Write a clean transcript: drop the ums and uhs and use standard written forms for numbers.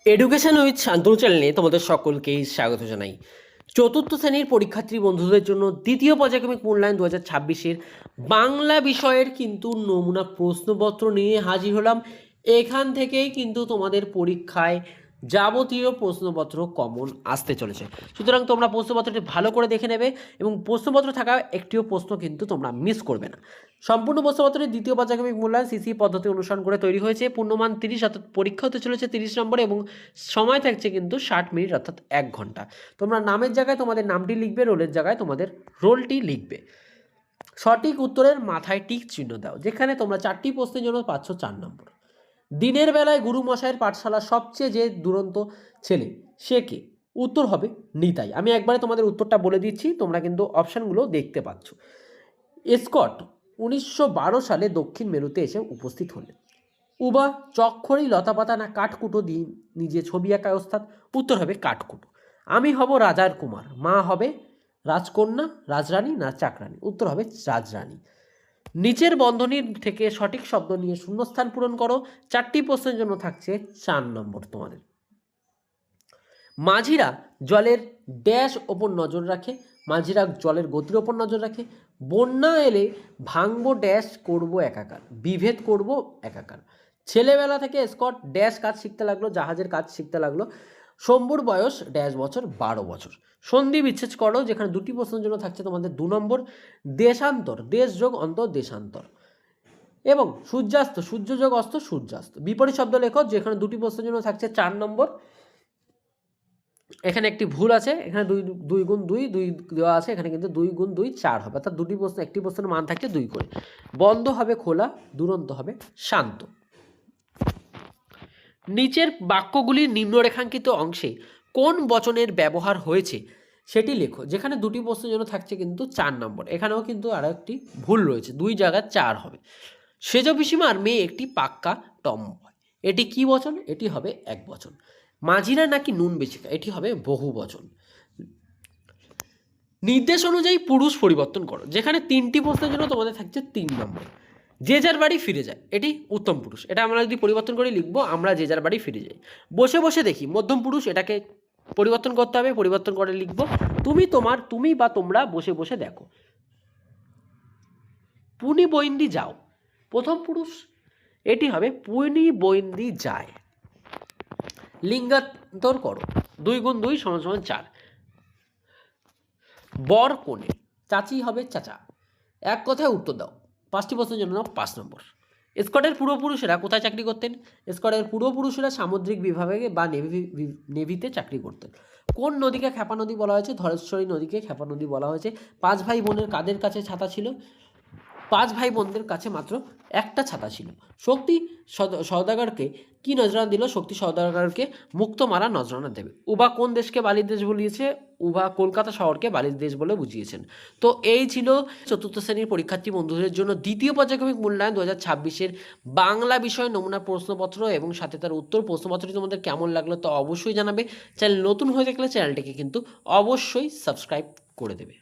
Education with Shantanu চ্যানেলে তোমাদের সকলকেই স্বাগত জানাই। চতুর্থ শ্রেণীর পরীক্ষার্থী বন্ধুদের জন্য দ্বিতীয় পর্যায়ক্রমিক মূল্যায়ন 2026-এর বাংলা বিষয়ের কিন্তু নমুনা প্রশ্নপত্র নিয়ে হাজির হলাম। এখান থেকেই কিন্তু তোমাদের পরীক্ষায় যাবতীয় প্রশ্নপত্র কমন আসতে চলেছে, সুতরাং তোমরা প্রশ্নপত্রটি ভালো করে দেখে নেবে এবং প্রশ্নপত্র থাকা একটিও প্রশ্ন কিন্তু তোমরা মিস করবে না। সম্পূর্ণ প্রশ্নপত্রের দ্বিতীয় পর্যায়ক্রমিক মূল্যায়ন সিসি পদ্ধতি অনুসরণ করে তৈরি হয়েছে। পূর্ণমান 30, অর্থাৎ পরীক্ষা হতে চলেছে 30 নম্বর এবং সময় থাকছে কিন্তু 60 মিনিট, অর্থাৎ 1 ঘন্টা। তোমরা নামের জায়গায় তোমাদের নামটি লিখবে, রোলের জায়গায় তোমাদের রোলটি লিখবে। সঠিক উত্তরের মাথায় টিক চিহ্ন দাও। যেখানে তোমরা 4টি প্রশ্নের জন্য পাচ্ছ 4 নম্বর। দিনের বেলায় গুরু মশাইয়ের পাঠশালার সবচেয়ে যে দুরন্ত ছেলে সে কে? উত্তর হবে নিতাই। আমি একবারে তোমাদের উত্তরটা বলে দিচ্ছি, তোমরা কিন্তু অপশানগুলো দেখতে পাচ্ছ। স্কট 1912 সালে দক্ষিণ মেরুতে এসে উপস্থিত হলেন। উবা চক্ষরি লতাপাতা না কাঠকুটো দিয়ে নিজে ছবি আঁকায় ওস্তাদ? উত্তর হবে কাঠকুটো। আমি হব রাজার কুমার, মা হবে রাজকন্যা, রাজরানী না চাকরানী? উত্তর হবে রাজরানী। নিচের বন্ধনীর থেকে সঠিক শব্দ নিয়ে শূন্যস্থান পূরণ করো। 4টি প্রশ্নের জন্য থাকছে 4 নম্বর তোমাদের। মাঝিরা জলের ড্যাশ ওপর নজর রাখে, মাঝিরা জলের গতির ওপর নজর রাখে। বন্যা এলে ভাঙবো ড্যাশ করব একাকার, বিভেদ করব একাকার। ছেলেবেলা থেকে স্কট ড্যাশ কাজ শিখতে লাগলো, জাহাজের কাজ শিখতে লাগলো। শম্ভুর বয়স ড্যাশ বছর, 12 বছর। সন্ধি বিচ্ছেদ করো, যেখানে 2টি প্রশ্নের জন্য থাকছে তোমাদের 2 নম্বর। দেশান্তর, দেশ যোগ অন্তর, দেশান্তর। এবং সূর্যাস্ত, সূর্য যোগ অস্ত, সূর্যাস্ত। বিপরীত শব্দ লেখো, যেখানে 2টি প্রশ্নের জন্য থাকছে 4 নম্বর। এখানে একটি ভুল আছে, এখানে 2 গুণ 2 দেওয়া আছে, এখানে কিন্তু 2 গুণ 2 4 হবে, অর্থাৎ 2টি প্রশ্ন, একটি প্রশ্নের মান থাকছে 2 করে। বন্ধ হবে খোলা, দুরন্ত হবে শান্ত। নিচের বাক্যগুলির নিম্নরেখাঙ্কিত অংশে কোন বচনের ব্যবহার হয়েছে সেটি লেখো। যেখানে 2টি প্রশ্নের জন্য থাকছে কিন্তু 4 নম্বর। এখানেও কিন্তু আরও একটি ভুল রয়েছে, 2 জায়গায় 4 হবে। সেজ পিসিমার মেয়ে একটি পাক্কা টম্বয়, এটি কি বচন? এটি হবে এক বচন। মাঝিরা নাকি নুন বেশি খায়, এটি হবে বহু বচন। নির্দেশ অনুযায়ী পুরুষ পরিবর্তন করো। যেখানে 3টি প্রশ্নের জন্য তোমাদের থাকছে 3 নম্বর। যে যার বাড়ি ফিরে যায়, এটি উত্তম পুরুষ। এটা আমরা যদি পরিবর্তন করে লিখবো, আমরা যে যার বাড়ি ফিরে যাই। বসে বসে দেখি, মধ্যম পুরুষ, এটাকে পরিবর্তন করতে হবে, পরিবর্তন করে লিখবো তুমি বা তোমরা বসে বসে দেখো। পুনি বৈন্দি যাও, প্রথম পুরুষ, এটি হবে পুনি বৈন্দি যায়। লিঙ্গান্তর করো, 2 গুণ 2 সমান সমান 4। বর কোণে, চাচি হবে চাচা। এক কথায় উত্তর দাও। 5টি প্রশ্নের জন্য 5 নম্বর। স্কটের পূর্বপুরুষেরা কোথায় চাকরি করতেন? স্কটের পূর্বপুরুষেরা সামুদ্রিক বিভাগে বা নেভিতে চাকরি করতেন। কোন নদীকে ক্ষেপা নদী বলা হয়েছে? ধলেশ্বরী নদীকে ক্ষেপা নদী বলা হয়েছে। 5 ভাই বোনের কাদের কাছে ছাতা ছিল? 5 ভাই বোনদের কাছে মাত্র একটা ছাতা ছিল। শক্তি সওদাগরকে কি নজরানা দিল? শক্তি সওদাগরকে মুক্ত মারা নজরানা দেবে। উভা কোন দেশকে বালির দেশ বলিয়েছে? উভা কলকাতা শহরকে বালির দেশ বলে বুঝিয়েছেন। তো এই ছিল চতুর্থ শ্রেণীর পরীক্ষার্থী বন্ধুদের জন্য দ্বিতীয় পর্যায়ক্রমিক মূল্যায়ন 2026-এর বাংলা বিষয় নমুনা প্রশ্নপত্র এবং সাথে তার উত্তর। প্রশ্নপত্রটি তোমাদের কেমন লাগলো তো অবশ্যই জানাবে। চ্যানেল নতুন হয়ে থাকলে চ্যানেলটিকে কিন্তু অবশ্যই সাবস্ক্রাইব করে দেবে।